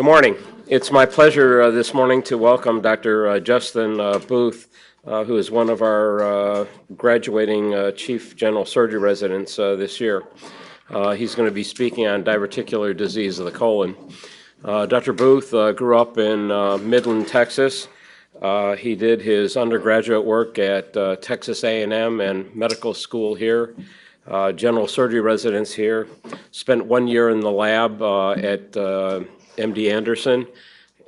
Good morning. It's my pleasure this morning to welcome Dr. Justin Booth, who is one of our graduating Chief General Surgery residents this year. He's going to be speaking on diverticular disease of the colon. Dr. Booth grew up in Midland, Texas. He did his undergraduate work at Texas A&M and medical school here, general surgery residence here, spent 1 year in the lab at MD Anderson,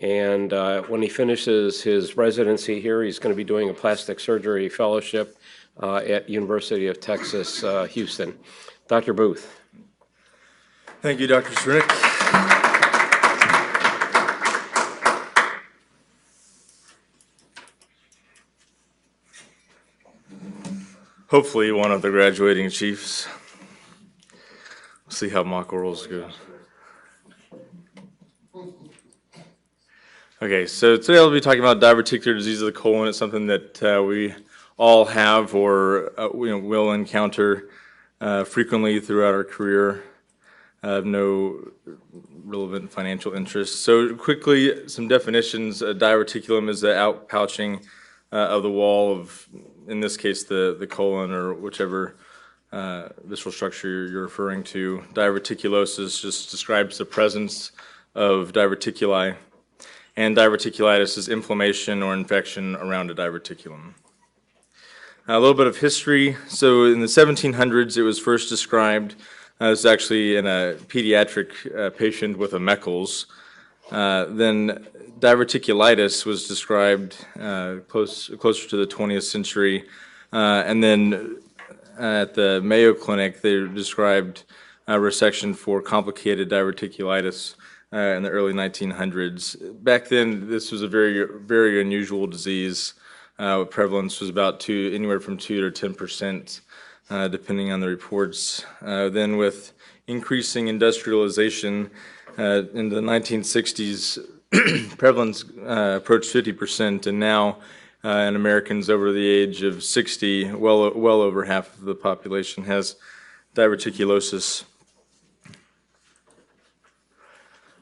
and when he finishes his residency here, he's going to be doing a plastic surgery fellowship at University of Texas, Houston. Dr. Booth. Thank you, Dr. Srinick. Hopefully one of the graduating chiefs. We'll see how mock orals go. Okay, so today I'll be talking about diverticular disease of the colon. It's something that we all have or will encounter frequently throughout our career. Of no relevant financial interest. So quickly, some definitions. A diverticulum is the outpouching of the wall of, in this case, the colon or whichever visceral structure you're referring to. Diverticulosis just describes the presence of diverticuli, and diverticulitis is inflammation or infection around a diverticulum. A little bit of history. So in the 1700s, it was first described as actually in a pediatric patient with a Meckel's. Then diverticulitis was described closer to the 20th century. And then at the Mayo Clinic, they described resection for complicated diverticulitis in the early 1900s. Back then, this was a very, very unusual disease. Prevalence was about anywhere from 2 to 10%. Depending on the reports. Then with increasing industrialization in the 1960s, prevalence approached 50%, and now in Americans over the age of 60, well over half of the population has diverticulosis.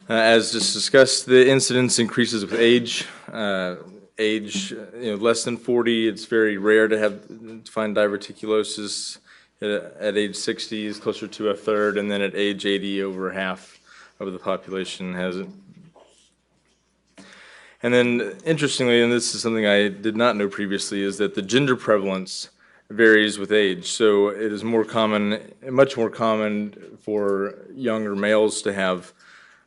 As just discussed, the incidence increases with age. Less than 40, it's very rare to find diverticulosis. At age 60 is closer to a third, and then at age 80, over half of the population has it. And then, interestingly, and this is something I did not know previously, is that the gender prevalence varies with age. So it is much more common for younger males to have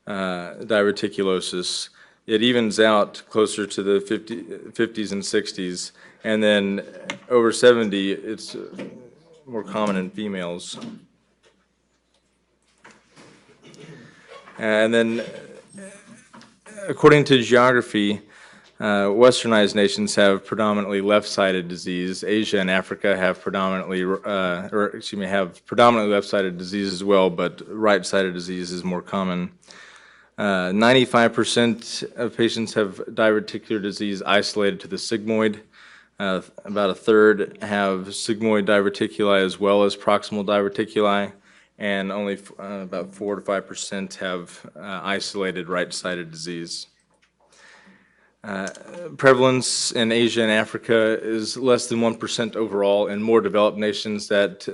diverticulosis. It evens out closer to the 50s and 60s, and then over 70, it's more common in females. And then, according to geography, westernized nations have predominantly left-sided disease. Asia and Africa have predominantly left-sided disease as well, but right-sided disease is more common. 95% of patients have diverticular disease isolated to the sigmoid. About a third have sigmoid diverticuli as well as proximal diverticuli, and only about 4 to 5% have isolated right-sided disease. Prevalence in Asia and Africa is less than 1% overall. In more developed nations, that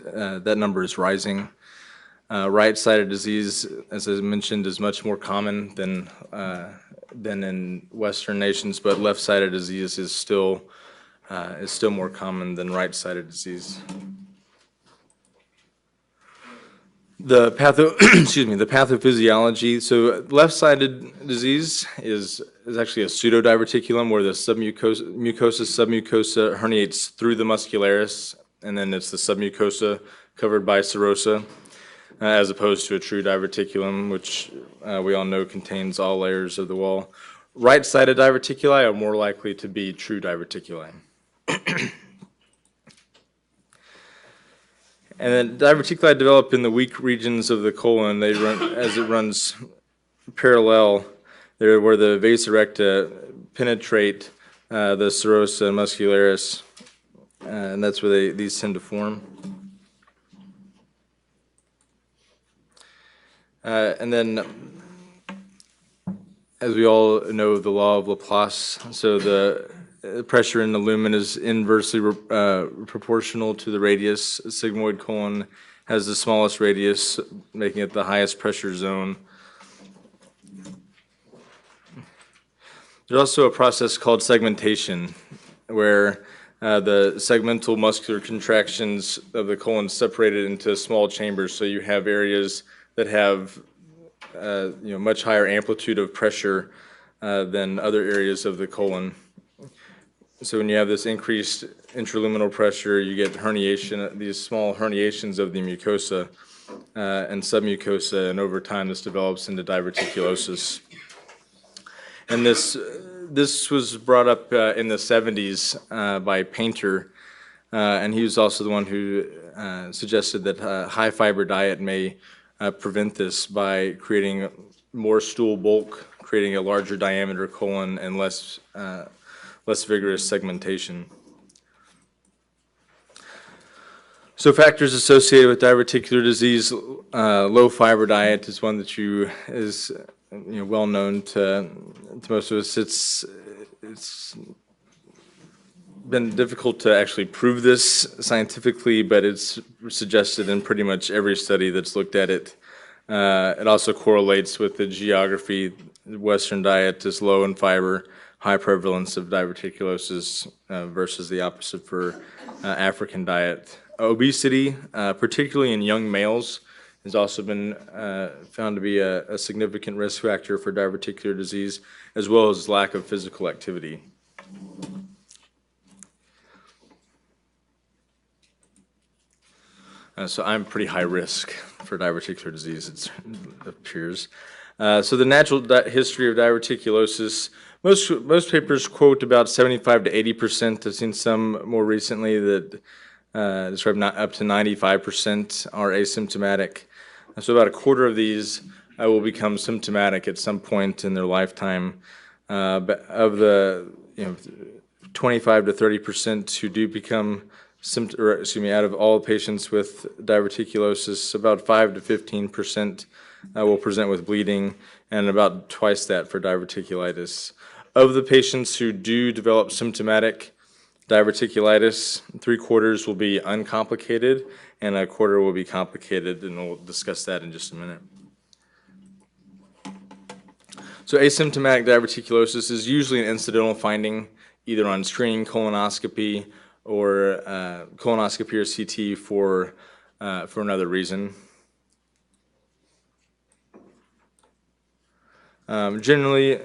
number is rising. Right-sided disease, as I mentioned, is much more common than in Western nations, but left-sided disease is still more common than right-sided disease. The pathophysiology. So left-sided disease is actually a pseudodiverticulum where the submucosa herniates through the muscularis, and then it's the submucosa covered by serosa. As opposed to a true diverticulum, which we all know contains all layers of the wall. Right-sided diverticuli are more likely to be true diverticuli. And then diverticuli develop in the weak regions of the colon. They run as it runs parallel there, where the vasa recta penetrate the serosa muscularis, and that's where these tend to form. And then as we all know, the law of Laplace, so the pressure in the lumen is inversely proportional to the radius. A sigmoid colon has the smallest radius, making it the highest pressure zone. There's also a process called segmentation, where the segmental muscular contractions of the colon separated into small chambers. So you have areas that have much higher amplitude of pressure than other areas of the colon. So when you have this increased intraluminal pressure, you get herniation, these small herniations of the mucosa and submucosa, and over time this develops into diverticulosis. And this was brought up in the 70s by Painter, and he was also the one who suggested that high fiber diet may prevent this by creating more stool bulk, creating a larger diameter colon, and less vigorous segmentation. So factors associated with diverticular disease, low fiber diet is one that is well known to most of us. It's been difficult to actually prove this scientifically, but it's suggested in pretty much every study that's looked at it. It also correlates with the geography. Western diet is low in fiber, high prevalence of diverticulosis versus the opposite for African diet. Obesity, particularly in young males, has also been found to be a significant risk factor for diverticular disease, as well as lack of physical activity. So I'm pretty high risk for diverticular disease, it appears. So the natural history of diverticulosis, most papers quote about 75 to 80%. I've seen some more recently that describe not up to 95% are asymptomatic. So about a quarter of these will become symptomatic at some point in their lifetime. But of the 25 to 30% who do become out of all patients with diverticulosis, about 5 to 15% will present with bleeding, and about twice that for diverticulitis. Of the patients who do develop symptomatic diverticulitis, 3/4 will be uncomplicated, and 1/4 will be complicated, and we'll discuss that in just a minute. So asymptomatic diverticulosis is usually an incidental finding, either on screening colonoscopy or colonoscopy or CT for another reason. Generally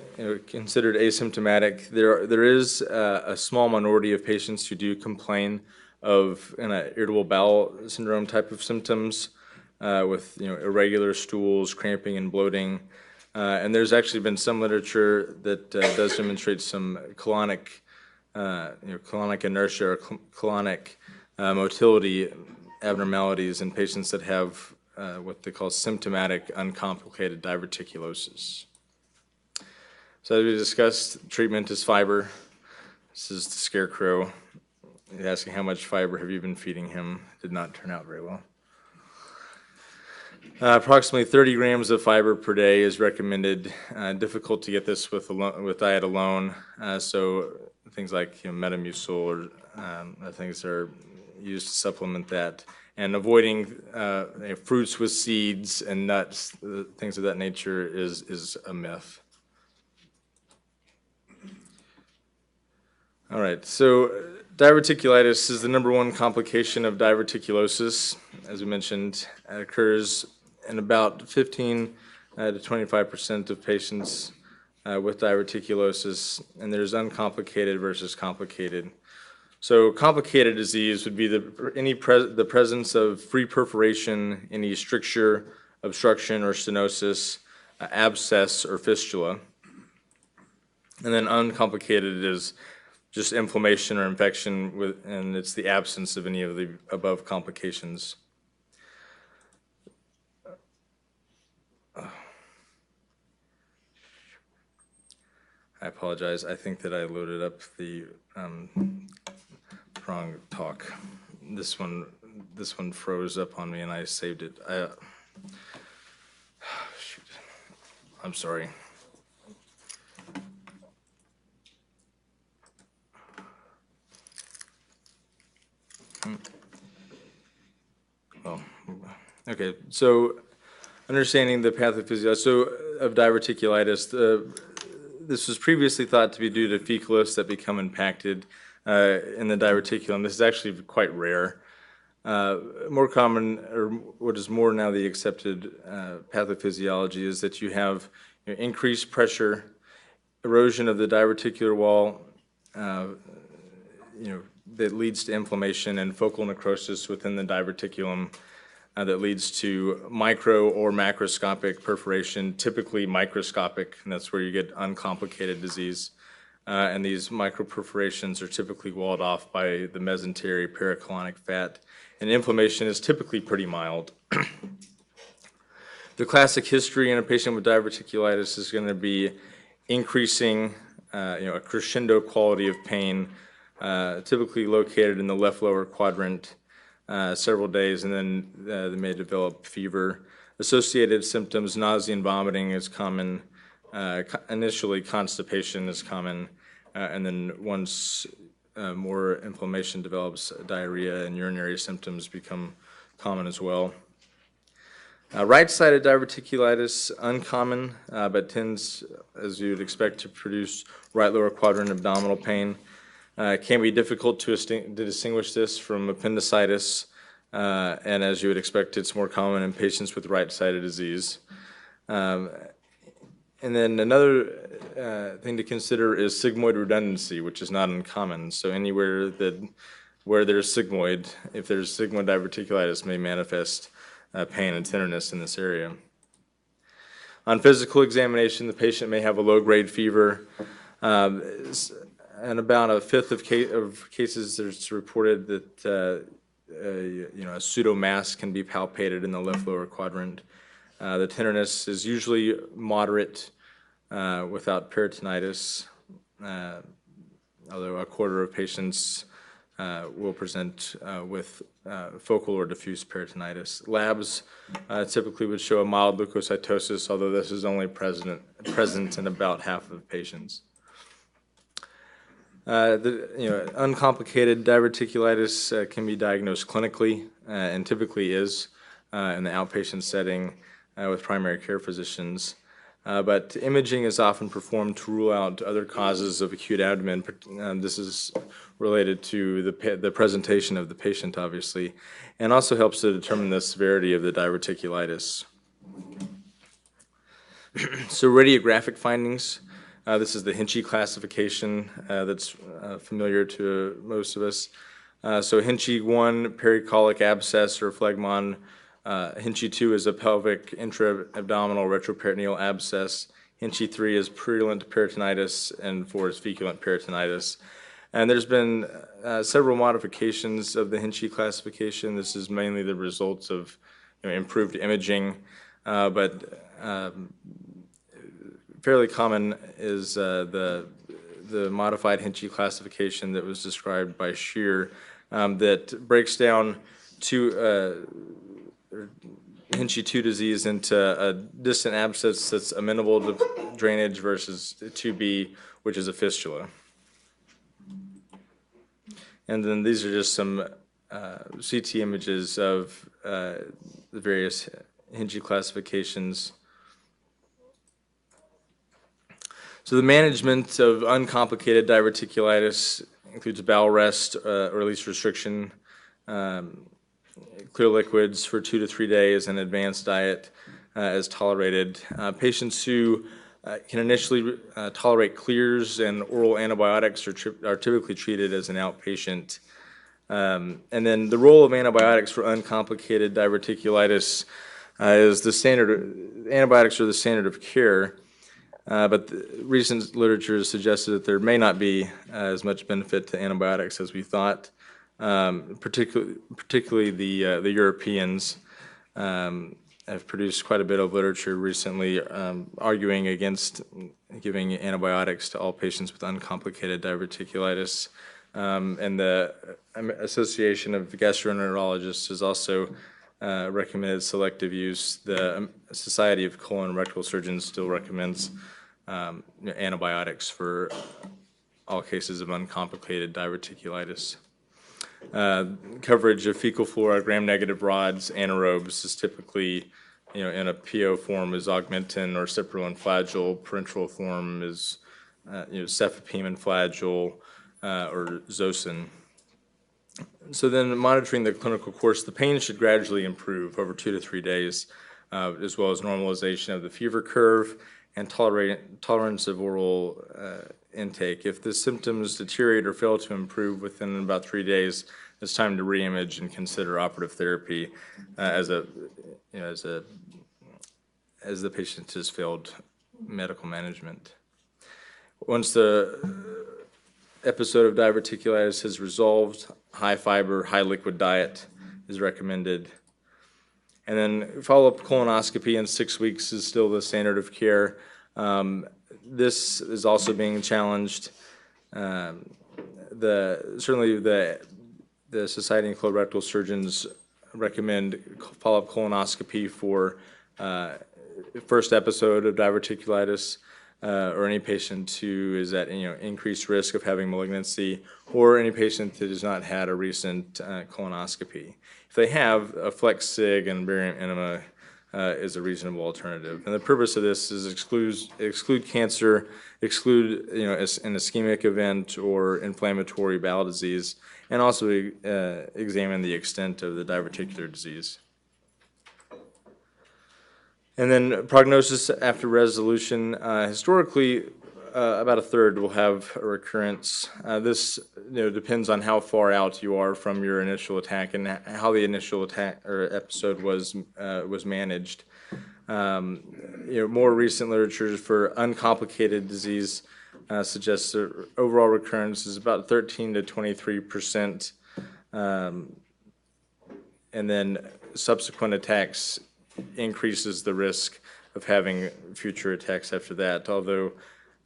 considered asymptomatic. There is a small minority of patients who do complain of irritable bowel syndrome type of symptoms with irregular stools, cramping, and bloating. And there's actually been some literature that does demonstrate some colonic inertia or colonic motility abnormalities in patients that have what they call symptomatic uncomplicated diverticulosis. So as we discussed, treatment is fiber. This is the scarecrow. He's asking how much fiber have you been feeding him. Did not turn out very well. Approximately 30 grams of fiber per day is recommended. Difficult to get this with diet alone. So things like Metamucil or things are used to supplement that. And avoiding fruits with seeds and nuts, things of that nature, is a myth. All right, so diverticulitis is the #1 complication of diverticulosis. As we mentioned, it occurs in about 15 to 25% of patients with diverticulosis, and there's uncomplicated versus complicated. So complicated disease would be the presence of free perforation, any stricture, obstruction, or stenosis, abscess, or fistula. And then uncomplicated is just inflammation or infection, and it's the absence of any of the above complications. I apologize. I think that I loaded up the wrong talk. This one froze up on me, and I saved it. Shoot. I'm sorry. Okay, so understanding the pathophysiology of diverticulitis, this was previously thought to be due to fecalus that become impacted in the diverticulum. This is actually quite rare. More common, or what is more now the accepted pathophysiology, is that you have increased pressure, erosion of the diverticular wall, that leads to inflammation and focal necrosis within the diverticulum that leads to micro or macroscopic perforation, typically microscopic, and that's where you get uncomplicated disease. And these microperforations are typically walled off by the mesentery pericolonic fat, and inflammation is typically pretty mild. The classic history in a patient with diverticulitis is going to be increasing, a crescendo quality of pain, typically located in the left lower quadrant, several days, and then they may develop fever. Associated symptoms, nausea and vomiting is common. Initially, constipation is common, and then once more inflammation develops, diarrhea and urinary symptoms become common as well. Right-sided diverticulitis, uncommon, but tends, as you would expect, to produce right lower quadrant abdominal pain. It can be difficult to distinguish this from appendicitis, and as you would expect, it's more common in patients with right-sided disease. And then another thing to consider is sigmoid redundancy, which is not uncommon. So anywhere where there's sigmoid, if there's sigmoid diverticulitis, may manifest pain and tenderness in this area. On physical examination, the patient may have a low-grade fever. And about a fifth of cases, it's reported that a pseudomass can be palpated in the left lower quadrant. The tenderness is usually moderate without peritonitis, although a quarter of patients will present with focal or diffuse peritonitis. Labs typically would show a mild leukocytosis, although this is only present in about half of patients. Uncomplicated diverticulitis can be diagnosed clinically and typically is in the outpatient setting with primary care physicians. But imaging is often performed to rule out other causes of acute abdomen. This is related to the presentation of the patient, obviously, and also helps to determine the severity of the diverticulitis. So radiographic findings. This is the Hinchey classification that's familiar to most of us. So Hinchey 1, pericolic abscess or phlegmon. Hinchey 2 is a pelvic intra-abdominal retroperitoneal abscess. Hinchey 3 is purulent peritonitis, and 4 is feculent peritonitis. And there's been several modifications of the Hinchey classification. This is mainly the results of improved imaging, but fairly common is the modified Hinchey classification that was described by Shear that breaks down Hinchey 2 disease into a distant abscess that's amenable to drainage versus 2B, which is a fistula. And then these are just some CT images of the various Hinchey classifications. So the management of uncomplicated diverticulitis includes bowel rest or release restriction, clear liquids for 2 to 3 days, and advanced diet as tolerated. Patients who can initially tolerate clears and oral antibiotics are typically treated as an outpatient. And then the role of antibiotics for uncomplicated diverticulitis is the standard. Antibiotics are the standard of care. But the recent literature has suggested that there may not be as much benefit to antibiotics as we thought. Particularly the Europeans have produced quite a bit of literature recently arguing against giving antibiotics to all patients with uncomplicated diverticulitis. And the Association of Gastroenterologists has also recommended selective use. The Society of Colon and Rectal Surgeons still recommends antibiotics for all cases of uncomplicated diverticulitis. Coverage of fecal flora, gram-negative rods, anaerobes is typically, in a PO form is augmentin or cyprill flagell. Parenteral form is, cefepime and flagell or zosyn. So then monitoring the clinical course, the pain should gradually improve over 2 to 3 days, as well as normalization of the fever curve and tolerance of oral intake. If the symptoms deteriorate or fail to improve within about 3 days, it's time to reimage and consider operative therapy as the patient has failed medical management. Once the episode of diverticulitis has resolved, high fiber, high liquid diet is recommended. And then follow-up colonoscopy in 6 weeks is still the standard of care. This is also being challenged. Certainly the Society of Colorectal Surgeons recommend follow-up colonoscopy for first episode of diverticulitis, or any patient who is at increased risk of having malignancy, or any patient that has not had a recent colonoscopy. If they have, a flex sig and barium enema is a reasonable alternative. And the purpose of this is exclude cancer, exclude an ischemic event or inflammatory bowel disease, and also examine the extent of the diverticular disease. And then prognosis after resolution, historically, about a third will have a recurrence. This depends on how far out you are from your initial attack and how the initial attack or episode was managed. More recent literature for uncomplicated disease suggests that overall recurrence is about 13 to 23%, and then subsequent attacks increases the risk of having future attacks after that, although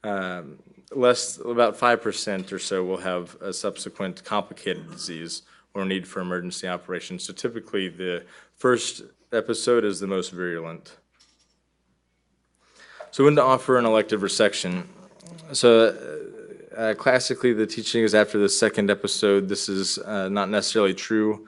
about 5% or so will have a subsequent complicated disease or need for emergency operations. So typically the first episode is the most virulent. So when to offer an elective resection. So classically the teaching is after the second episode. This is not necessarily true.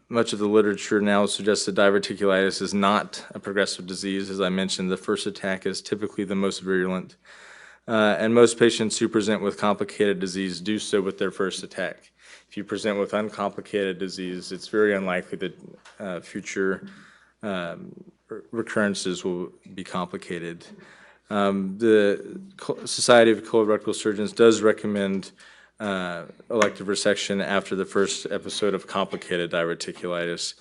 Much of the literature now suggests that diverticulitis is not a progressive disease. As I mentioned, the first attack is typically the most virulent. And most patients who present with complicated disease do so with their first attack. If you present with uncomplicated disease, it's very unlikely that future recurrences will be complicated. The Society of Colorectal Surgeons does recommend elective resection after the first episode of complicated diverticulitis.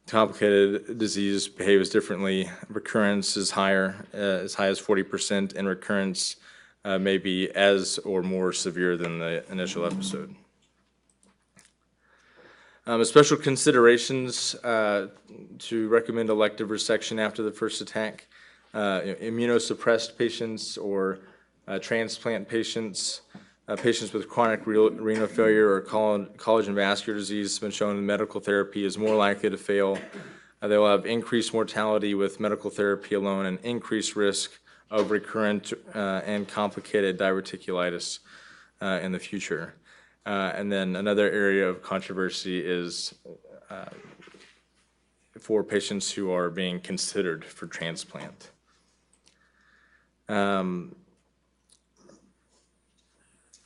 Complicated disease behaves differently. Recurrence is higher, as high as 40%, and recurrence may be as or more severe than the initial episode. Special considerations to recommend elective resection after the first attack. Immunosuppressed patients or transplant patients, patients with chronic renal failure or collagen vascular disease has been shown that medical therapy is more likely to fail. They will have increased mortality with medical therapy alone and increased risk of recurrent and complicated diverticulitis in the future. And then another area of controversy is for patients who are being considered for transplant.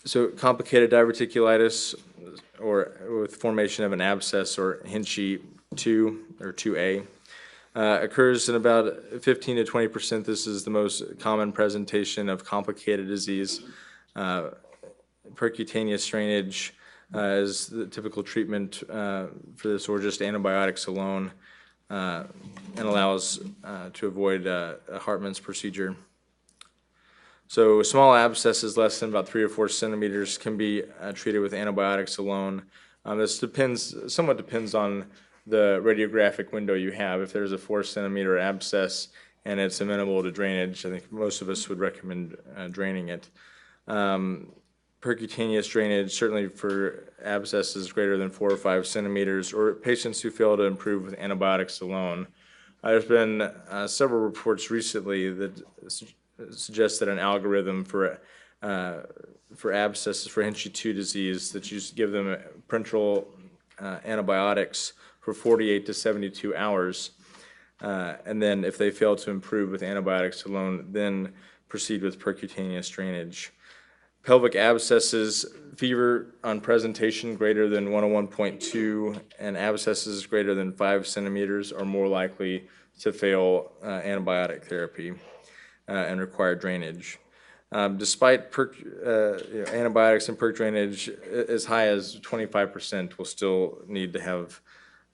So complicated diverticulitis or with formation of an abscess or Hinchey 2 or 2A occurs in about 15 to 20%. This is the most common presentation of complicated disease. Percutaneous drainage is the typical treatment for this, or just antibiotics alone, and allows to avoid a Hartmann's procedure. So small abscesses less than about 3 or 4 centimeters can be treated with antibiotics alone. This somewhat depends on the radiographic window you have. If there's a 4-centimeter abscess and it's amenable to drainage, I think most of us would recommend draining it. Percutaneous drainage, certainly for abscesses greater than 4 or 5 centimeters, or patients who fail to improve with antibiotics alone. There's been several reports recently that suggest that an algorithm for for abscesses for Hinchey 2 disease that you give them parenteral antibiotics for 48 to 72 hours. And then if they fail to improve with antibiotics alone, then proceed with percutaneous drainage. Pelvic abscesses, fever on presentation greater than 101.2 and abscesses greater than 5 centimeters are more likely to fail antibiotic therapy and require drainage. Despite antibiotics and perc drainage, as high as 25% will still need to have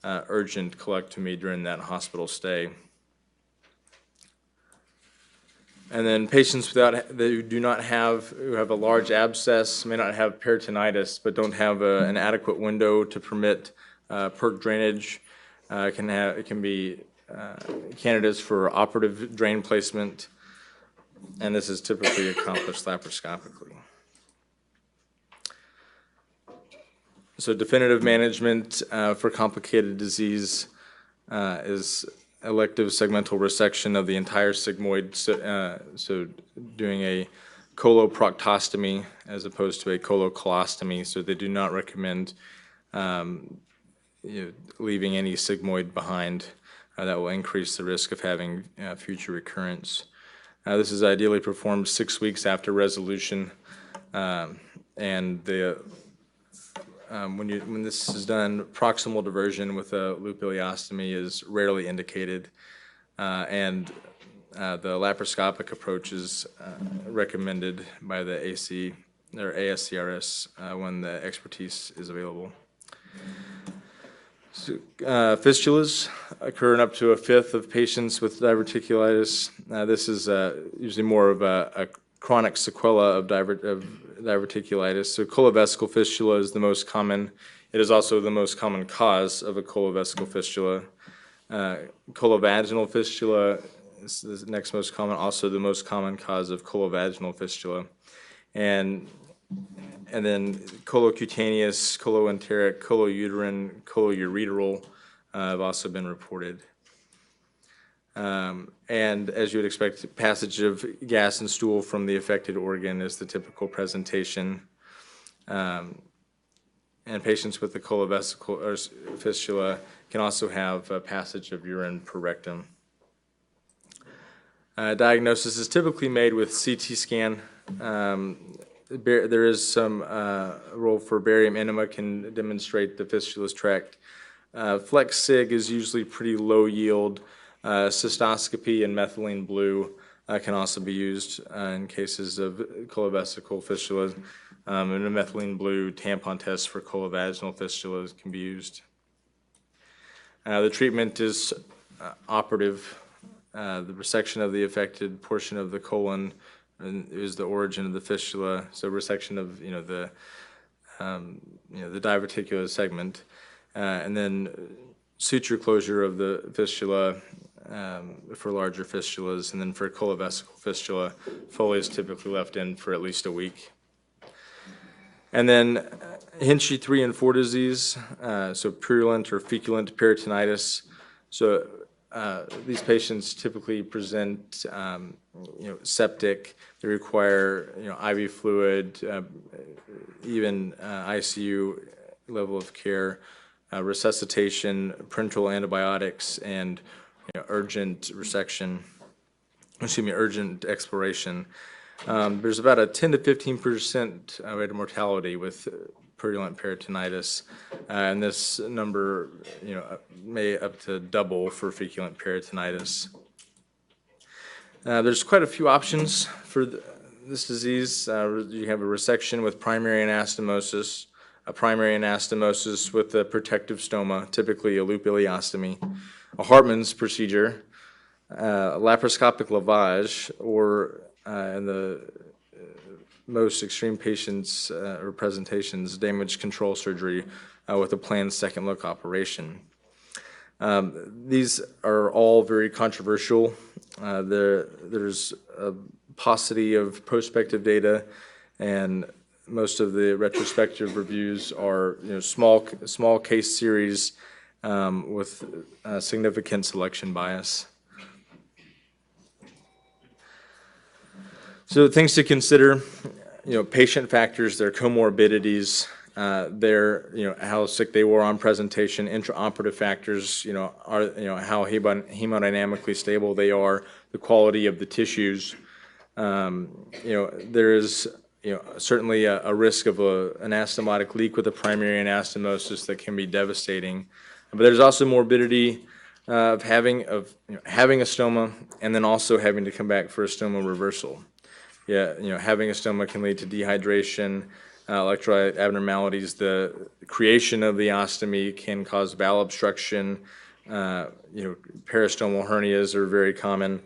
urgent colectomy during that hospital stay. And then patients who have a large abscess, may not have peritonitis, but don't have an adequate window to permit perc drainage, can be candidates for operative drain placement, and this is typically accomplished laparoscopically. So definitive management for complicated disease is elective segmental resection of the entire sigmoid, so doing a coloproctostomy as opposed to a colocolostomy, so they do not recommend leaving any sigmoid behind. That will increase the risk of having future recurrence. This is ideally performed 6 weeks after resolution, and when this is done, proximal diversion with a loop ileostomy is rarely indicated, and the laparoscopic approach is recommended by the AC or ASCRS when the expertise is available. So, fistulas occur in up to a fifth of patients with diverticulitis. This is usually more of a chronic sequela of diverticulitis. So colovesical fistula is the most common. It is also the most common cause of a colovesical fistula. Colovaginal fistula is the next most common, also the most common cause of colovaginal fistula. And then colocutaneous, coloenteric, colouterine, colureteral have also been reported. And as you would expect, passage of gas and stool from the affected organ is the typical presentation. And patients with the colovesical fistula can also have a passage of urine per rectum. Diagnosis is typically made with CT scan. There is some role for barium enema can demonstrate the fistulous tract. Flex sig is usually pretty low yield. Cystoscopy and methylene blue can also be used in cases of colovesical fistulas. And a methylene blue tampon test for colovaginal fistulas can be used. The treatment is operative. The resection of the affected portion of the colon is the origin of the fistula. So resection of the diverticular segment, and then suture closure of the fistula for larger fistulas, and then for colovesical fistula, Foley is typically left in for at least a week. And then Hinchey 3 and 4 disease, so purulent or feculent peritonitis. So these patients typically present, septic. They require, IV fluid, even ICU level of care, resuscitation, parenteral antibiotics, and urgent resection. Urgent exploration. There's about a 10 to 15% rate of mortality with purulent peritonitis, and this number, may up to double for feculent peritonitis. There's quite a few options for this disease. You have a resection with primary anastomosis, a primary anastomosis with a protective stoma, typically a loop ileostomy, a Hartmann's procedure, laparoscopic lavage, or in the most extreme patients or presentations, damage control surgery with a planned second look operation. These are all very controversial. There's a paucity of prospective data, and most of the retrospective reviews are small case series with significant selection bias. So things to consider. patient factors, their comorbidities, how sick they were on presentation, intraoperative factors, how hemodynamically stable they are, the quality of the tissues. There is, certainly a risk of an anastomotic leak with a primary anastomosis that can be devastating. But there's also morbidity of having a stoma and then also having to come back for a stoma reversal. Having a stoma can lead to dehydration, electrolyte abnormalities. The creation of the ostomy can cause bowel obstruction. Peristomal hernias are very common.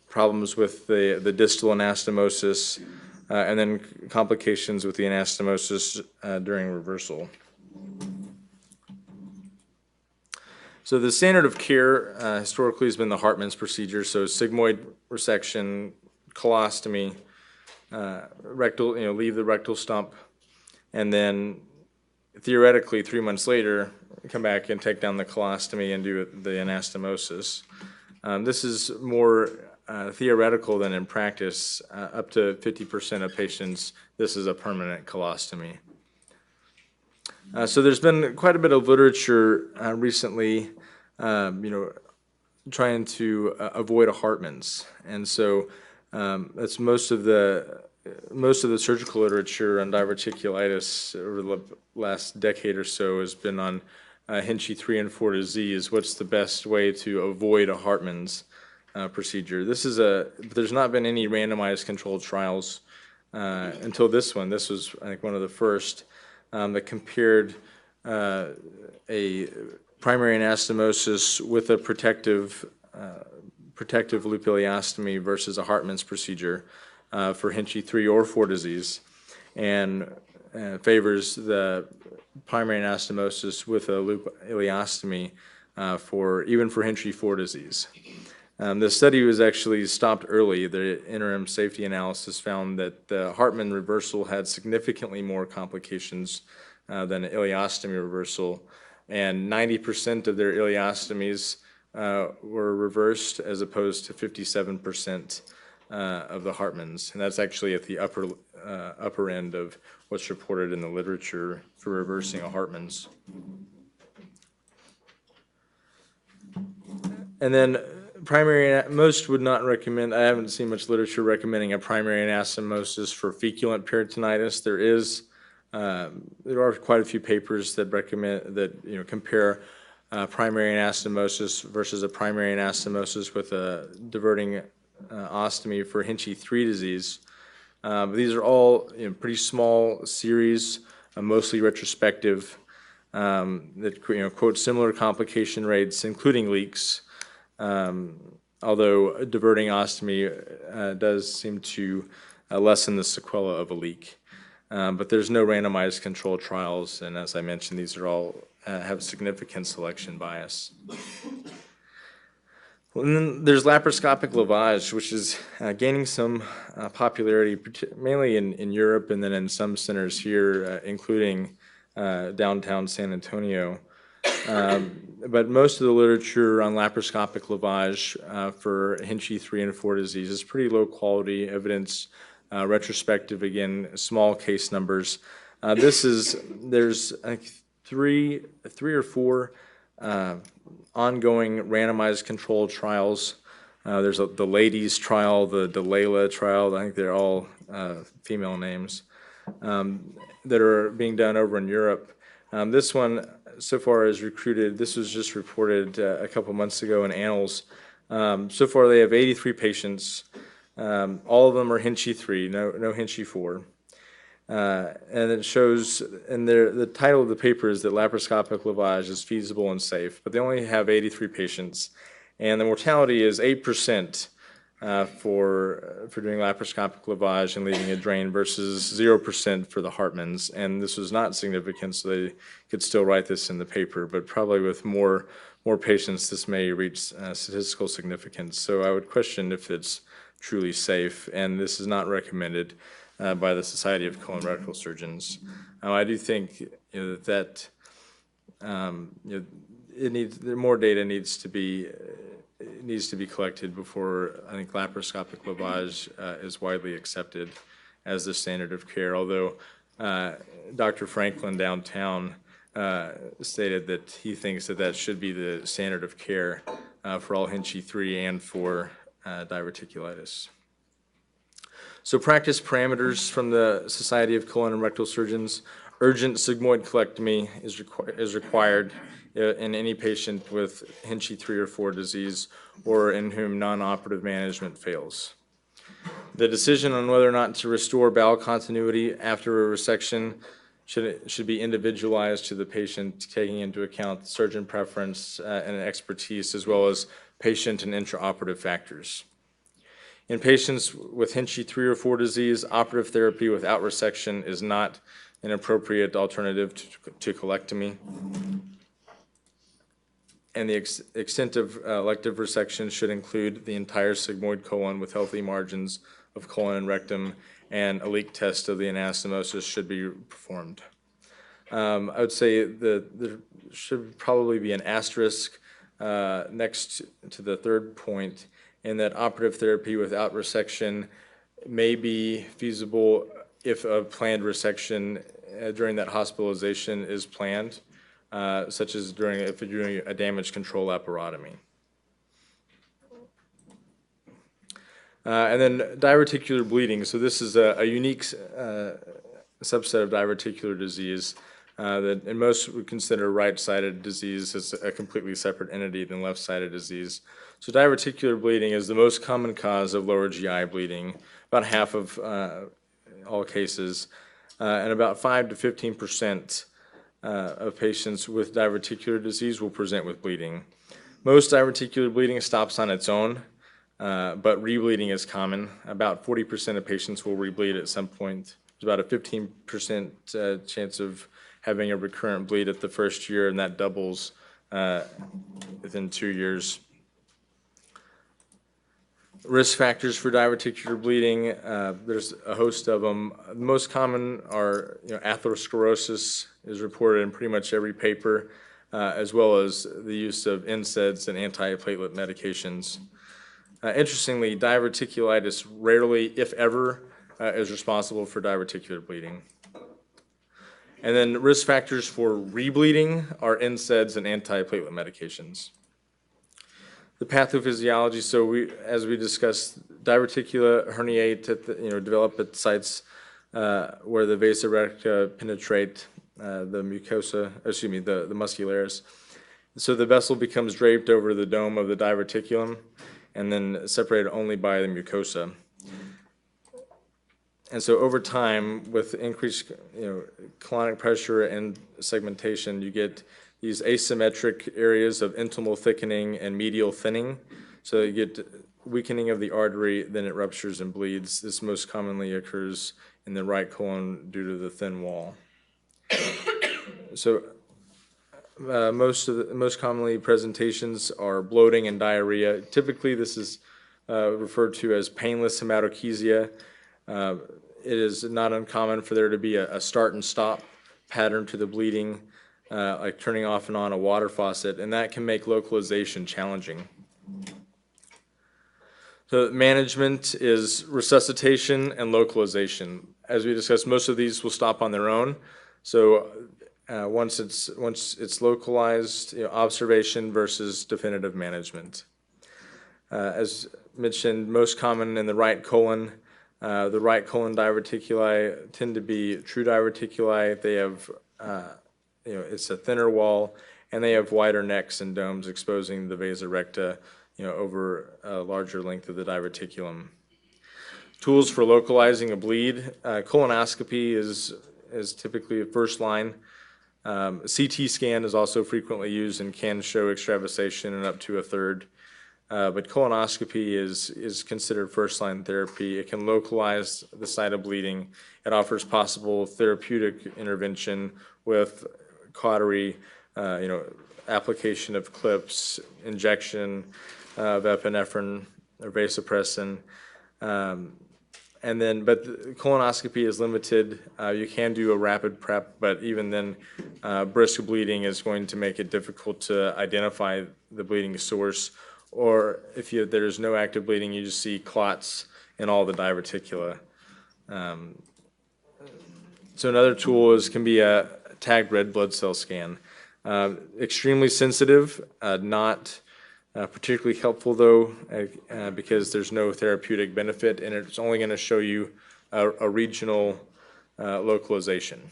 Problems with the distal anastomosis, and then complications with the anastomosis during reversal. So the standard of care historically has been the Hartmann's procedure, so sigmoid resection, colostomy, rectal, leave the rectal stump, and then theoretically 3 months later, come back and take down the colostomy and do the anastomosis. This is more theoretical than in practice. Up to 50% of patients, this is a permanent colostomy. So there's been quite a bit of literature recently, trying to avoid a Hartmann's, and so that's most of the surgical literature on diverticulitis over the last decade or so has been on Hinchey 3 and 4 disease. What's the best way to avoid a Hartmann's procedure? There's not been any randomized controlled trials until this one. This was, I think, one of the first that compared a primary anastomosis with a protective loupiliostomy versus a Hartmann's procedure for Hinchey 3 or 4 disease, and favors the primary anastomosis with a loupiliostomy even for Hinchey 4 disease. The study was actually stopped early. The interim safety analysis found that the Hartmann reversal had significantly more complications than an ileostomy reversal, and 90% of their ileostomies were reversed as opposed to 57% of the Hartmann's, and that's actually at the upper end of what's reported in the literature for reversing a Hartmann's. And then most would not recommend, I haven't seen much literature recommending a primary anastomosis for feculent peritonitis. There are quite a few papers that compare primary anastomosis versus a primary anastomosis with a diverting ostomy for Hinchey 3 disease. These are all pretty small series, mostly retrospective, that quote similar complication rates, including leaks. Although diverting ostomy does seem to lessen the sequela of a leak. But there's no randomized controlled trials, and as I mentioned, these are all have significant selection bias. Well, and then there's laparoscopic lavage, which is gaining some popularity, mainly in Europe and then in some centers here, including downtown San Antonio. But most of the literature on laparoscopic lavage for Hinchey 3 and 4 disease is pretty low quality evidence, retrospective, again, small case numbers. There's I think three or four ongoing randomized controlled trials. There's the ladies trial, the Delayla trial. I think they're all female names that are being done over in Europe. This one so far is recruited. This was just reported a couple months ago in Annals. So far they have 83 patients. All of them are Hinchey 3, no Hinchey 4. And it shows, and the title of the paper is that laparoscopic lavage is feasible and safe, but they only have 83 patients, and the mortality is 8% for doing laparoscopic lavage and leaving a drain versus 0% for the Hartmann's, and this was not significant, so they could still write this in the paper, but probably with more patients, this may reach statistical significance. So I would question if it's truly safe, and this is not recommended by the Society of Colorectal Surgeons. I do think more data needs to be needs to be collected before, I think, laparoscopic lavage is widely accepted as the standard of care, although Dr. Franklin downtown stated that he thinks that that should be the standard of care for all Hinchey 3 and for diverticulitis. So practice parameters from the Society of Colon and Rectal Surgeons. Urgent sigmoid colectomy is required in any patient with Hinchey 3 or 4 disease or in whom non-operative management fails. The decision on whether or not to restore bowel continuity after a resection should be individualized to the patient, taking into account surgeon preference and expertise, as well as patient and intraoperative factors. In patients with Hinchey 3 or 4 disease, operative therapy without resection is not an appropriate alternative to colectomy. And the extent of elective resection should include the entire sigmoid colon with healthy margins of colon and rectum, and a leak test of the anastomosis should be performed. I would say that there should probably be an asterisk next to the third point, in that operative therapy without resection may be feasible if a planned resection during that hospitalization is planned, such as if you're doing a damage control laparotomy. And then diverticular bleeding. So this is a unique subset of diverticular disease that in most would consider right-sided disease as a completely separate entity than left-sided disease. So diverticular bleeding is the most common cause of lower GI bleeding, about half of all cases, and about 5 to 15% of patients with diverticular disease will present with bleeding. Most diverticular bleeding stops on its own, but rebleeding is common. About 40% of patients will rebleed at some point. There's about a 15% chance of having a recurrent bleed at the first year, and that doubles within 2 years. Risk factors for diverticular bleeding, there's a host of them. The most common are atherosclerosis is reported in pretty much every paper, as well as the use of NSAIDs and antiplatelet medications. Interestingly, diverticulitis rarely, if ever, is responsible for diverticular bleeding. And then risk factors for rebleeding are NSAIDs and antiplatelet medications. The pathophysiology, so as we discussed, diverticula herniate develop at sites where the vasa recta penetrate the mucosa, the muscularis. So the vessel becomes draped over the dome of the diverticulum and then separated only by the mucosa. And so over time, with increased colonic pressure and segmentation, you get these asymmetric areas of intimal thickening and medial thinning. So you get weakening of the artery, then it ruptures and bleeds. This most commonly occurs in the right colon due to the thin wall. So most commonly presentations are bloating and diarrhea. Typically this is referred to as painless hematochezia. It is not uncommon for there to be a start and stop pattern to the bleeding, like turning off and on a water faucet, and that can make localization challenging. So management is resuscitation and localization. As we discussed, most of these will stop on their own. So once it's localized, observation versus definitive management. As mentioned, most common in the right colon. The right colon diverticuli tend to be true diverticuli. They have it's a thinner wall, and they have wider necks and domes exposing the vasa recta, over a larger length of the diverticulum. Tools for localizing a bleed. Colonoscopy is typically a first line. CT scan is also frequently used and can show extravasation in up to a third. But colonoscopy is considered first-line therapy. It can localize the site of bleeding. It offers possible therapeutic intervention with cautery, application of clips, injection of epinephrine or vasopressin, but the colonoscopy is limited. You can do a rapid prep, but even then, brisk bleeding is going to make it difficult to identify the bleeding source or if there's no active bleeding, you just see clots in all the diverticula. So another tool can be a tagged red blood cell scan. Extremely sensitive, not particularly helpful though, because there's no therapeutic benefit, and it's only going to show you a regional localization.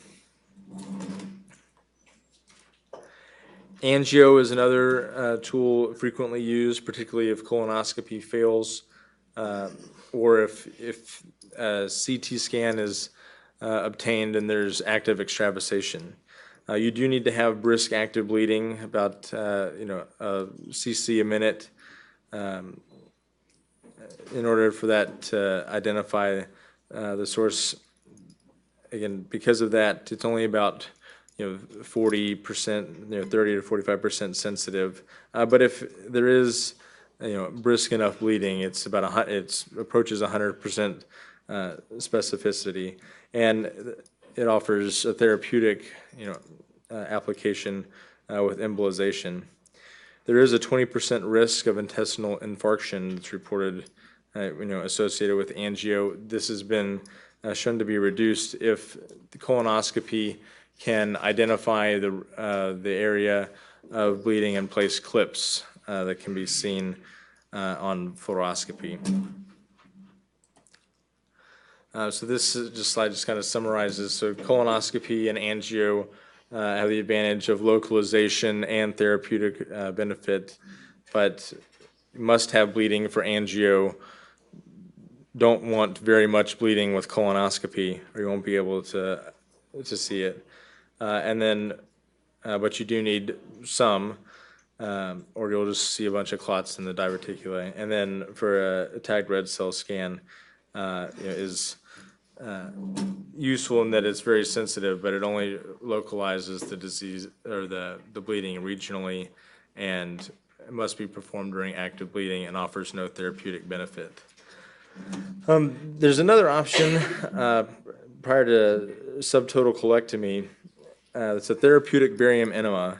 Angio is another tool frequently used, particularly if colonoscopy fails, or if a CT scan is obtained and there's active extravasation. You do need to have brisk active bleeding, about a cc a minute, in order for that to identify the source. Again, because of that, it's only about 40%, 30 to 45% sensitive. But if there is brisk enough bleeding, it approaches 100% specificity, and it offers a therapeutic application with embolization. There is a 20% risk of intestinal infarction that's reported associated with angio. This has been shown to be reduced if the colonoscopy can identify the area of bleeding and place clips that can be seen on fluoroscopy. So this slide just kind of summarizes. So colonoscopy and angio have the advantage of localization and therapeutic benefit, but you must have bleeding for angio. Don't want very much bleeding with colonoscopy, or you won't be able to see it. But you do need some, or you'll just see a bunch of clots in the diverticuli. And then for a tagged red cell scan, is useful in that it's very sensitive, but it only localizes the disease or the bleeding regionally, and it must be performed during active bleeding and offers no therapeutic benefit. There's another option prior to subtotal colectomy. It's a therapeutic barium enema,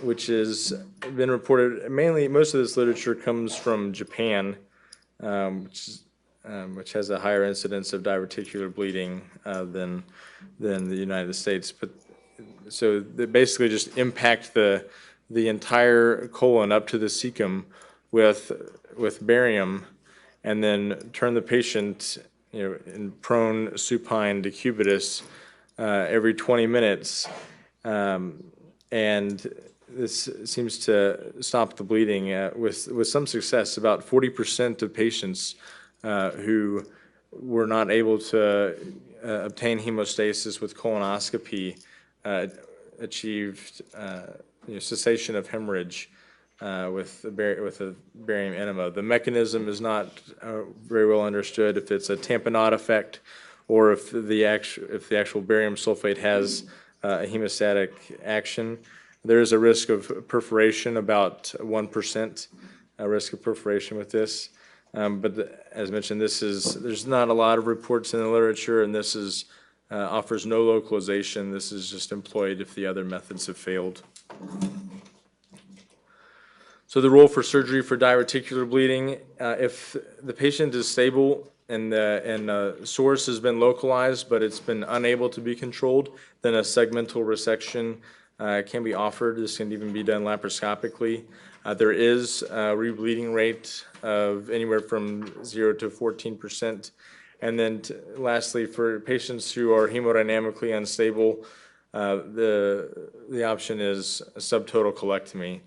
which has been reported mainly. Most of this literature comes from Japan, which has a higher incidence of diverticular bleeding than the United States. But so they basically just impact the entire colon up to the cecum with barium, and then turn the patient in prone supine decubitus every 20 minutes, and this seems to stop the bleeding with some success. About 40% of patients who were not able to obtain hemostasis with colonoscopy achieved cessation of hemorrhage with a barium enema. The mechanism is not very well understood, if it's a tamponade effect or if the actual barium sulfate has a hemostatic action. There is a risk of perforation, about 1% risk of perforation with this. But as mentioned, there's not a lot of reports in the literature, and this offers no localization. This is just employed if the other methods have failed. So the role for surgery for diverticular bleeding, if the patient is stable and the source has been localized but it's been unable to be controlled, then a segmental resection can be offered. This can even be done laparoscopically. There is a rebleeding rate of anywhere from 0 to 14%. And then lastly, for patients who are hemodynamically unstable, the option is a subtotal colectomy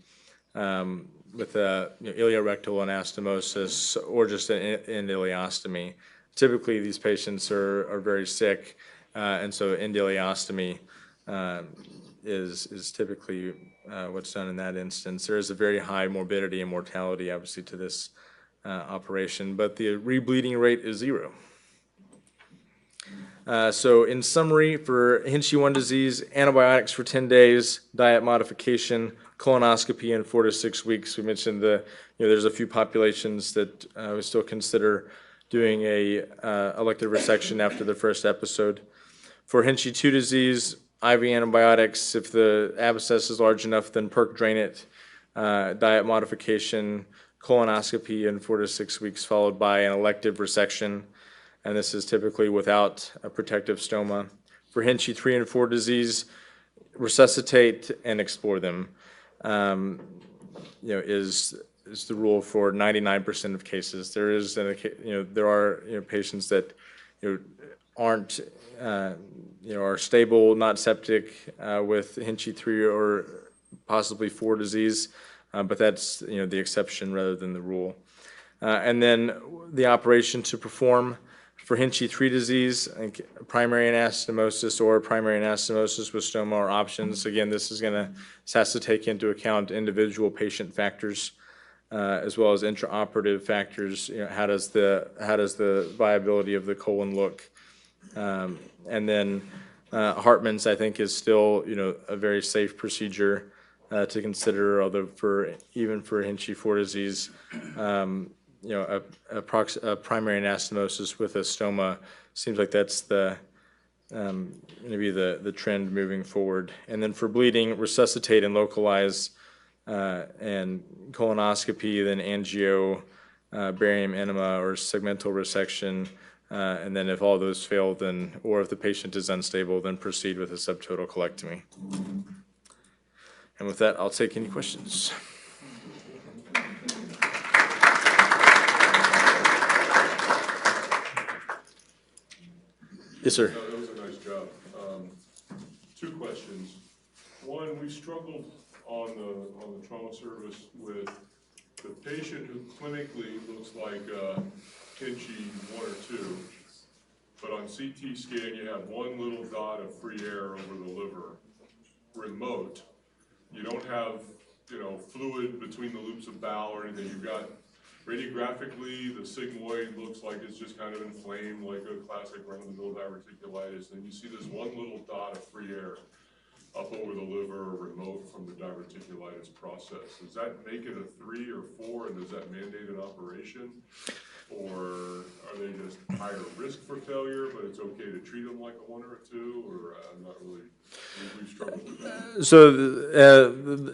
with a ileorectal anastomosis or just an endoileostomy. Typically, these patients are very sick, and so endoileostomy is typically what's done in that instance. There is a very high morbidity and mortality, obviously, to this operation, but the rebleeding rate is 0. So in summary, for Hinchey 1 disease, antibiotics for 10 days, diet modification, colonoscopy in 4 to 6 weeks. We mentioned there's a few populations that we still consider doing a elective resection after the first episode. For Hinchey 2 disease, IV antibiotics. If the abscess is large enough, then perc drain it. diet modification, colonoscopy in 4 to 6 weeks, followed by an elective resection, and this is typically without a protective stoma. For Hinchey 3 and 4 disease, resuscitate and explore them. Is the rule for 99% of cases. There is, there are patients that aren't are stable, not septic with Hinchey 3 or possibly 4 disease, but that's the exception rather than the rule. And then the operation to perform for Hinchey 3 disease, primary anastomosis or primary anastomosis with stoma are options. Again, this has to take into account individual patient factors as well as intraoperative factors. How does the viability of the colon look? And then Hartman's, I think, is still a very safe procedure to consider, although even for Hinchey 4 disease, a primary anastomosis with a stoma seems like that's maybe the trend moving forward. And then for bleeding, resuscitate and localize, and colonoscopy, then angio, barium enema or segmental resection, and then if all those fail, or if the patient is unstable, then proceed with a subtotal colectomy. And with that, I'll take any questions. Yes, sir. That was a nice job. 2 questions. One, we struggled on the trauma service with the patient who clinically looks like Hinchey 1 or 2, but on CT scan you have one little dot of free air over the liver, remote. You don't have fluid between the loops of bowel or anything. You've got radiographically, the sigmoid looks like it's just kind of inflamed, like a classic run-of-the-mill diverticulitis. And you see this one little dot of free air up over the liver, remote from the diverticulitis process. Does that make it a 3 or 4, and does that mandate an operation? Or are they just higher risk for failure, but it's okay to treat them like a 1 or a 2? Or I'm not really, we've struggled with that. So,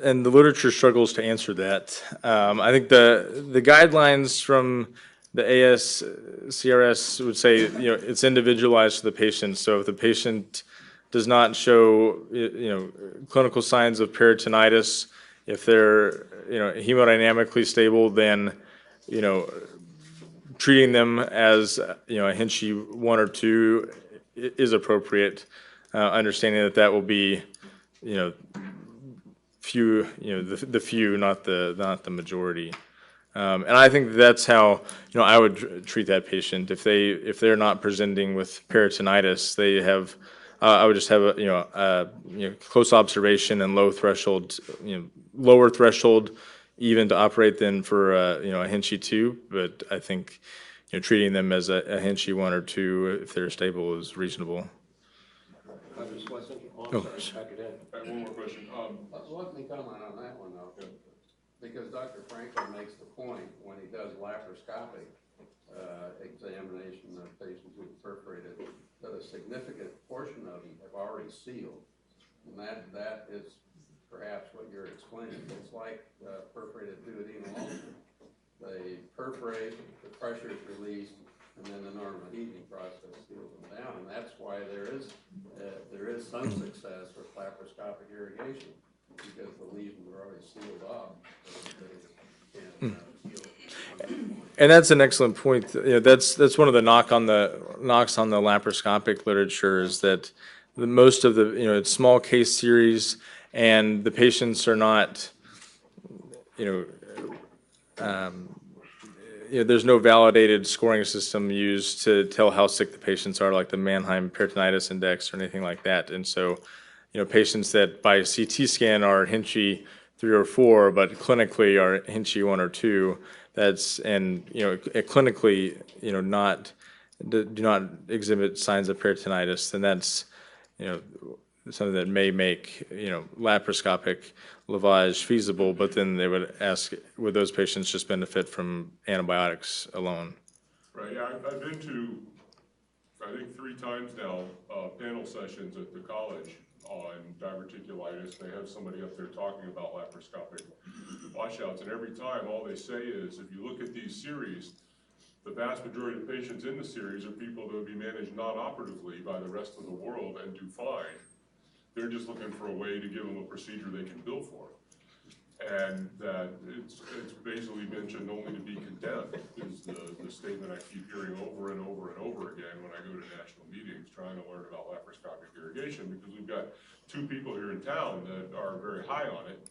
and the literature struggles to answer that. I think the guidelines from the ASCRS would say, it's individualized to the patient. So if the patient does not show, clinical signs of peritonitis, if they're, hemodynamically stable, then, treating them as, a Hinchey 1 or 2 is appropriate, understanding that will be, few, the few, not the majority. And I think that's how, I would treat that patient. If they're not presenting with peritonitis, they have, I would just have a close observation and low threshold, lower threshold even to operate than for a Hinchey 2. But I think treating them as a Hinchey 1 or 2 if they're stable is reasonable. One more question. Let me comment on that one though, because Dr. Franklin makes the point when he does laparoscopic examination of patients who have perforated that a significant portion of them have already sealed, and that is perhaps what you're explaining. It's like perforated duodenal ulcer. They perforate, the pressure is released, and then the normal heating process seals them down, and that's why there is some success with laparoscopic irrigation, because the lesions are already sealed off. And that's an excellent point. That's one of the knocks on the laparoscopic literature is that most of the it's small case series, and the patients are not there's no validated scoring system used to tell how sick the patients are, like the Mannheim Peritonitis Index or anything like that. And so, patients that by CT scan are Hinchey 3 or 4, but clinically are Hinchey 1 or 2, clinically, do not exhibit signs of peritonitis, then that's, something that may make, laparoscopic lavage feasible, but then they would ask, would those patients just benefit from antibiotics alone? Right, yeah, I've been to, I think 3 times now, panel sessions at the college on diverticulitis. They have somebody up there talking about laparoscopic washouts, and every time all they say is, if you look at these series, the vast majority of patients in the series are people that would be managed non-operatively by the rest of the world and do fine. They're just looking for a way to give them a procedure they can bill for. And that it's basically mentioned only to be condemned is the statement I keep hearing over and over and over again when I go to national meetings trying to learn about laparoscopic irrigation, because we've got two people here in town that are very high on it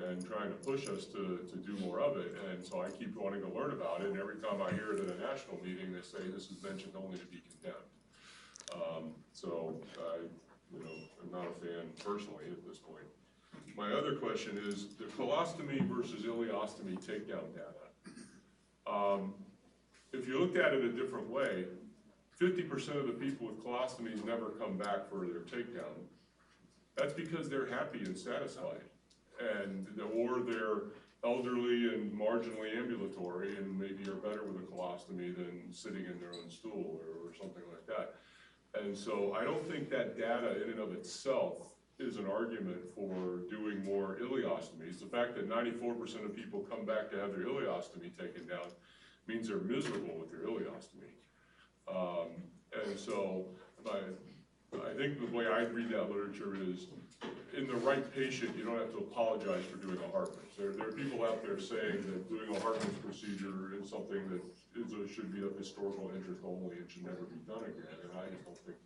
and trying to push us to do more of it. And so I keep wanting to learn about it, and every time I hear it at a national meeting, they say this is mentioned only to be condemned. So I, I'm not a fan personally at this point. My other question is the colostomy versus ileostomy takedown data. If you looked at it a different way, 50% of the people with colostomies never come back for their takedown. That's because they're happy and satisfied, or they're elderly and marginally ambulatory and maybe are better with a colostomy than sitting in their own stool or something like that. And so I don't think that data in and of itself is an argument for doing more ileostomies. The fact that 94% of people come back to have their ileostomy taken down means they're miserable with their ileostomy. And so I think the way I read that literature is, in the right patient, you don't have to apologize for doing a Hartmann's. There are people out there saying that doing a Hartmann's procedure is something that should be of historical interest only and should never be done again. And I just don't think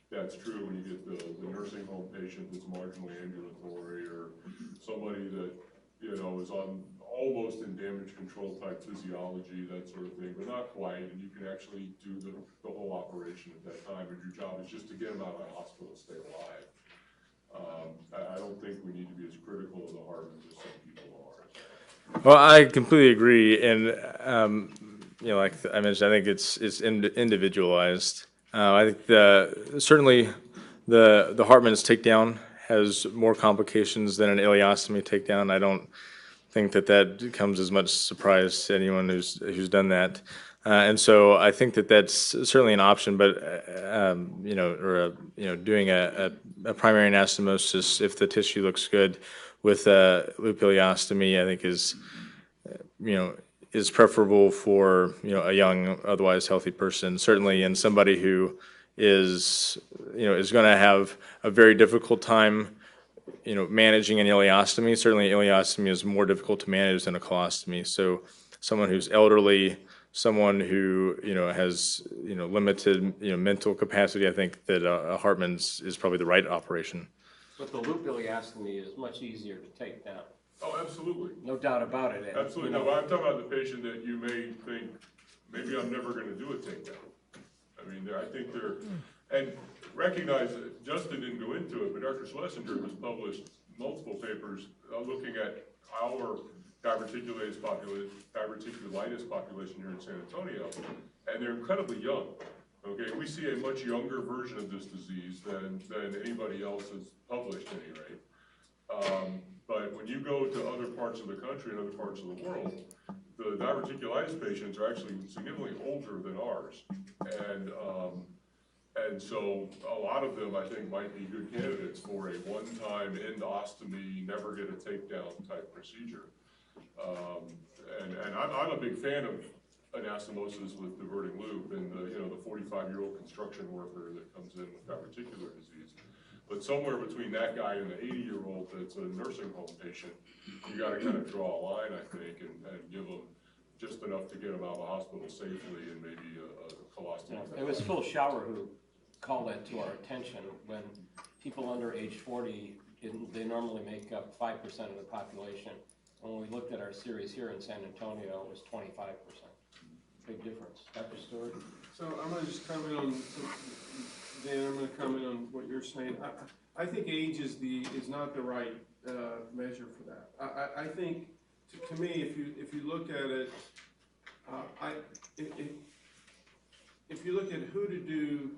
that's true when you get the nursing home patient that's marginally ambulatory, or somebody that is on almost in damage control type physiology, that sort of thing, but not quite, and you can actually do the whole operation at that time, and your job is just to get them out of the hospital and stay alive. I don't think we need to be as critical of the Hartmann's as some people are. Well, I completely agree, and like I mentioned, I think it's individualized. I think certainly the Hartmann's takedown has more complications than an ileostomy takedown. I don't think that comes as much surprise to anyone who's done that. And so I think that's certainly an option, but doing a primary anastomosis if the tissue looks good with a loop ileostomy, I think is preferable for a young, otherwise healthy person. Certainly in somebody who is going to have a very difficult time managing an ileostomy. Certainly ileostomy is more difficult to manage than a colostomy. So someone who's elderly, someone who has limited mental capacity, I think that a Hartmann's is probably the right operation. But the loop ileostomy is much easier to take down. Oh, absolutely. No doubt about it. Absolutely. No, I'm talking about the patient that you may think, maybe I'm never going to do a takedown. I mean, I think and recognize that Justin didn't go into it, but Dr. Schlesinger has published multiple papers looking at our diverticulitis population here in San Antonio, and they're incredibly young. Okay, we see a much younger version of this disease than anybody else has published, at any rate. But when you go to other parts of the country and other parts of the world, the diverticulitis patients are actually significantly older than ours, and so a lot of them, I think, might be good candidates for a one-time endostomy, never get a takedown type procedure. And I'm a big fan of anastomosis with diverting loop, and the 45-year-old construction worker that comes in with diverticular disease. But somewhere between that guy and the 80-year-old that's a nursing home patient, you got to kind of draw a line, I think, and give them just enough to get them out of the hospital safely, and maybe a colostomy. Yeah, it was Phil Schauer who called that to our attention. When people under age 40, they normally make up 5% of the population. When we looked at our series here in San Antonio, it was 25%. Big difference. Dr. Stewart? So I'm going to just comment on, Dan, I'm going to comment on what you're saying. I think age is not the right measure for that. I think, to me, if you look at it, if you look at who to do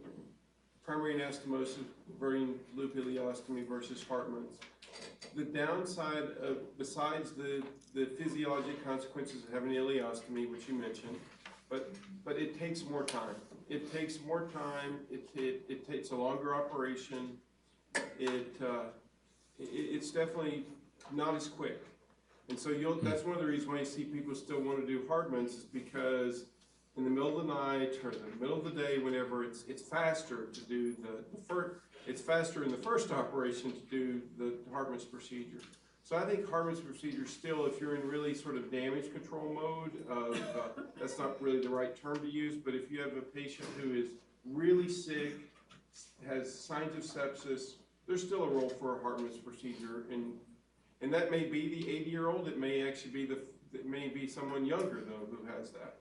primary anastomosis, barium loop ileostomy versus Hartmann's, the downside of, besides the physiologic consequences of having ileostomy, which you mentioned, but it takes more time. It takes more time. It takes a longer operation. it's definitely not as quick. And so that's one of the reasons why you see people still want to do Hartman's, is because in the middle of the night or the middle of the day, whenever it's faster to do it's faster in the first operation to do the Hartman's procedure. So I think Hartman's procedure still, if you're in really sort of damage control mode, that's not really the right term to use, but if you have a patient who is really sick, has signs of sepsis, there's still a role for a Hartman's procedure, and that may be the 80-year-old. It may actually be it may be someone younger though who has that,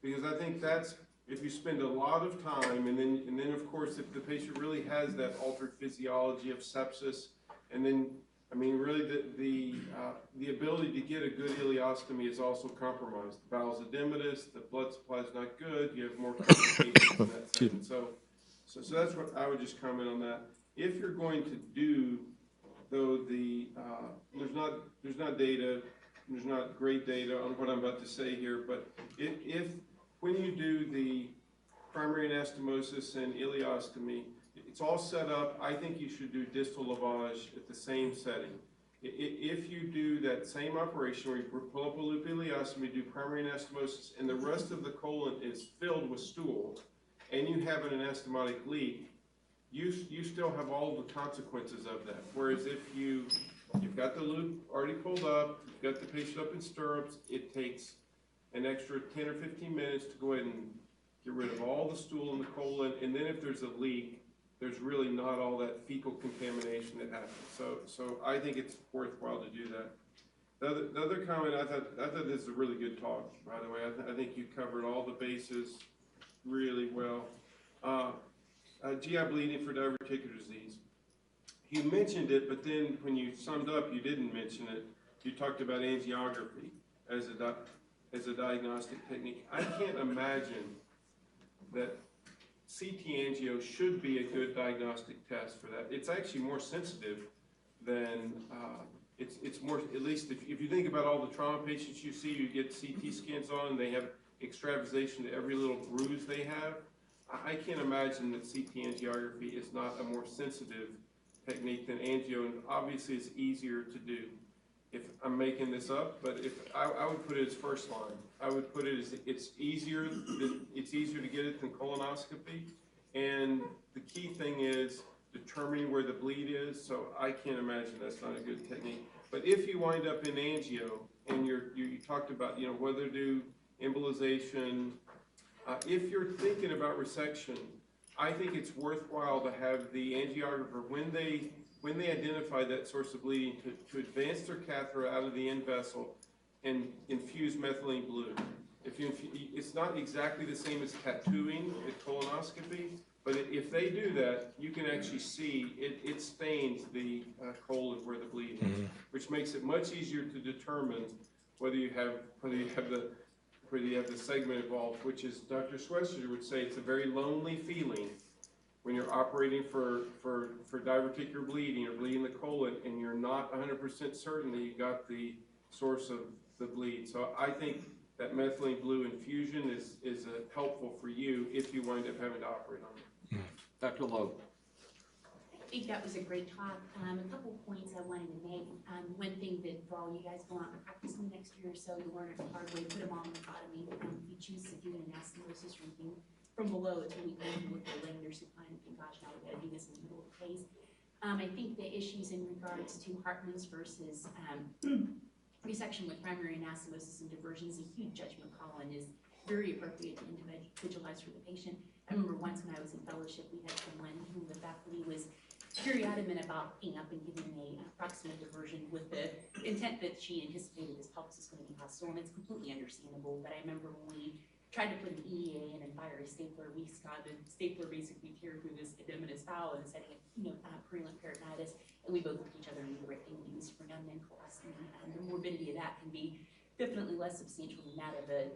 because I think that's, if you spend a lot of time, and then of course if the patient really has that altered physiology of sepsis, and then I mean really the ability to get a good ileostomy is also compromised. The bowel's edematous, the blood supply is not good. You have more complications in that sense. So that's what I would just comment on that. If you're going to do, though, there's not data, there's not great data on what I'm about to say here, but if when you do the primary anastomosis and ileostomy, it's all set up. I think you should do distal lavage at the same setting. If you do that same operation where you pull up a loop ileostomy, do primary anastomosis, and the rest of the colon is filled with stool, and you have an anastomotic leak, you still have all the consequences of that. Whereas if you've got the loop already pulled up, you've got the patient up in stirrups, it takes an extra 10 or 15 minutes to go ahead and get rid of all the stool in the colon, and then if there's a leak, there's really not all that fecal contamination that happens. So I think it's worthwhile to do that. The other comment, I thought this is a really good talk, by the way. I think you covered all the bases really well. GI bleeding for diverticular disease. You mentioned it, but then when you summed up, you didn't mention it. You talked about angiography as a diagnostic technique. I can't imagine that CT angio should be a good diagnostic test for that. It's actually more sensitive than, it's more, at least if you think about all the trauma patients you see, you get CT scans on and they have extravasation to every little bruise they have. I can't imagine that CT angiography is not a more sensitive technique than angio, and obviously it's easier to do. If I'm making this up, but if I would put it as first line. I would put it as it's easier to get it than colonoscopy, and the key thing is determining where the bleed is. So I can't imagine that's not a good technique. But if you wind up in angio and you talked about whether to do embolization, if you're thinking about resection, I think it's worthwhile to have the angiographer when they identify that source of bleeding to advance their catheter out of the end vessel and infuse methylene blue. It's not exactly the same as tattooing at colonoscopy, but if they do that, you can actually see it stains the colon where the bleed is, which makes it much easier to determine whether you have the segment involved, which is Dr. Schwester would say it's a very lonely feeling when you're operating for diverticular bleeding or bleeding the colon and you're not 100% certain that you got the source of the bleed. So I think that methylene blue infusion is helpful for you if you wind up having to operate on it. Dr. Lowe. I think that was a great talk. A couple points I wanted to make. One thing that for all you guys go out and practice in the next year or so, you'll learn it the hard way, put them on methotomy. If you choose to do an anastomosis or anything from below, it's really painful with the laying supine and think, gosh, now we've got to do this in the middle of the case. I think the issues in regards to Hartman's versus resection with primary anastomosis and diversion is a huge judgment call and is very appropriate to individualize for the patient. I remember once when I was in fellowship, we had someone who the faculty was very adamant about picking up and giving an approximate diversion with the intent that she anticipated this pelvis was going to be hostile, and it's completely understandable. But I remember when we tried to put an EEA in and fire a stapler, we got the stapler basically tear through this edematous bowel and setting purulent peritonitis, and we both looked at each other and knew the right thing to do is to bring on an colostomy. And the morbidity of that can be definitely less substantial than that of a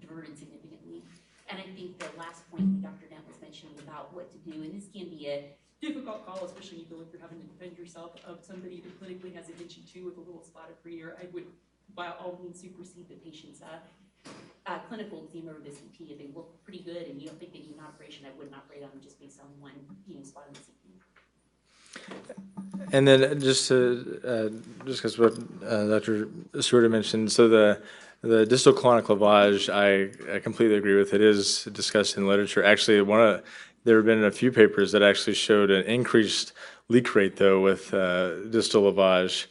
diverted significantly. And I think the last point that Dr. Dent was mentioning about what to do, and this can be a difficult call, especially if you feel like you're having to defend yourself of somebody that clinically has a Hinchey 2 with a little spot of free, or I would by all means supersede the patient's clinical exam over the CT. If they look pretty good and you don't think they need an operation, I wouldn't operate on them just based on one spot in the CT. And then just to discuss what Dr. Stewart mentioned, so the distal colonic lavage, I completely agree with. It is discussed in literature. Actually, there have been a few papers that actually showed an increased leak rate though with distal lavage.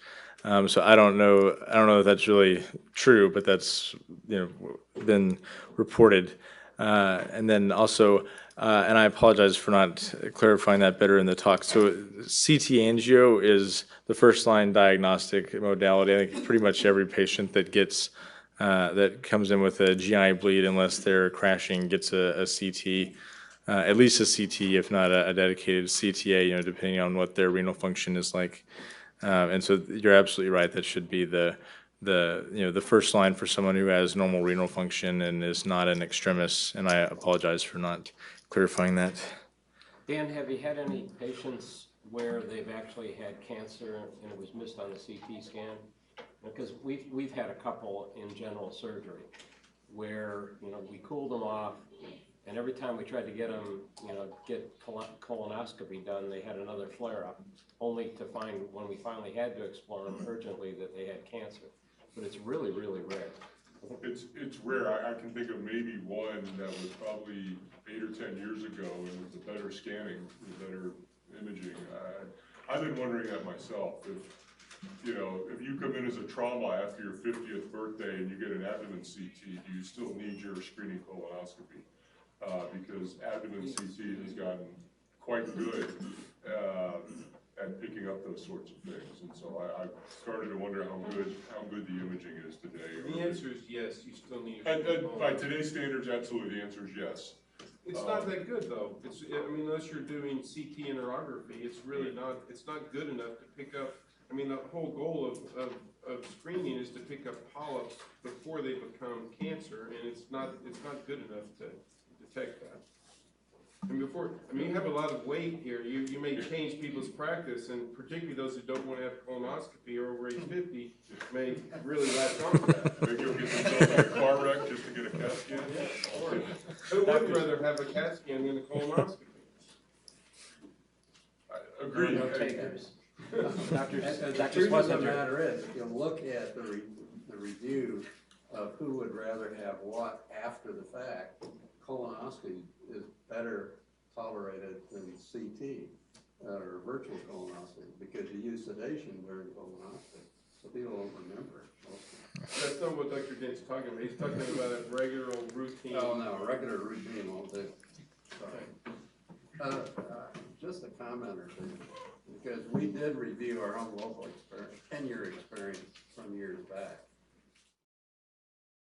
So I don't know if that's really true, but that's been reported. And then also, and I apologize for not clarifying that better in the talk. So CT angio is the first line diagnostic modality. I think pretty much every patient that gets that comes in with a GI bleed, unless they're crashing, gets a CT. At least a CT, if not a dedicated CTA, depending on what their renal function is like. And so you're absolutely right. That should be the first line for someone who has normal renal function and is not an extremis. And I apologize for not clarifying that. Dan, have you had any patients where they've actually had cancer and it was missed on the CT scan? Because we've had a couple in general surgery where we cooled them off, and every time we tried to get them, get colonoscopy done, they had another flare-up, only to find when we finally had to explore them urgently that they had cancer. But it's really, really rare. It's rare. I can think of maybe one that was probably 8 or 10 years ago, and with the better scanning, the better imaging. I've been wondering that myself. If you come in as a trauma after your 50th birthday and you get an abdomen CT, do you still need your screening colonoscopy? Because abdomen CT has gotten quite good at picking up those sorts of things, and so I started to wonder how good the imaging is today. The answer is yes. You still need. And by today's standards, absolutely, the answer is yes. It's not that good though. Unless you're doing CT interrography, it's really not. It's not good enough to pick up. The whole goal of screening is to pick up polyps before they become cancer, and it's not good enough to detect that. And you have a lot of weight here. You may change people's practice, and particularly those who don't want to have colonoscopy or over age 50 may really latch on to that. Maybe you'll get themselves in a car wreck just to get a CAT scan. Who would rather have a CAT scan than a colonoscopy? Agreed. No takers. The truth of the matter is, if you look at the review of who would rather have what after the fact, colonoscopy is better tolerated than CT or virtual colonoscopy because you use sedation during colonoscopy, so people don't remember it. That's not what Dr. Dent's talking about. He's talking about a regular old routine. Oh no, regular routine won't do. Sorry. Just a comment or two, because we did review our own local experience, 10-year experience some years back.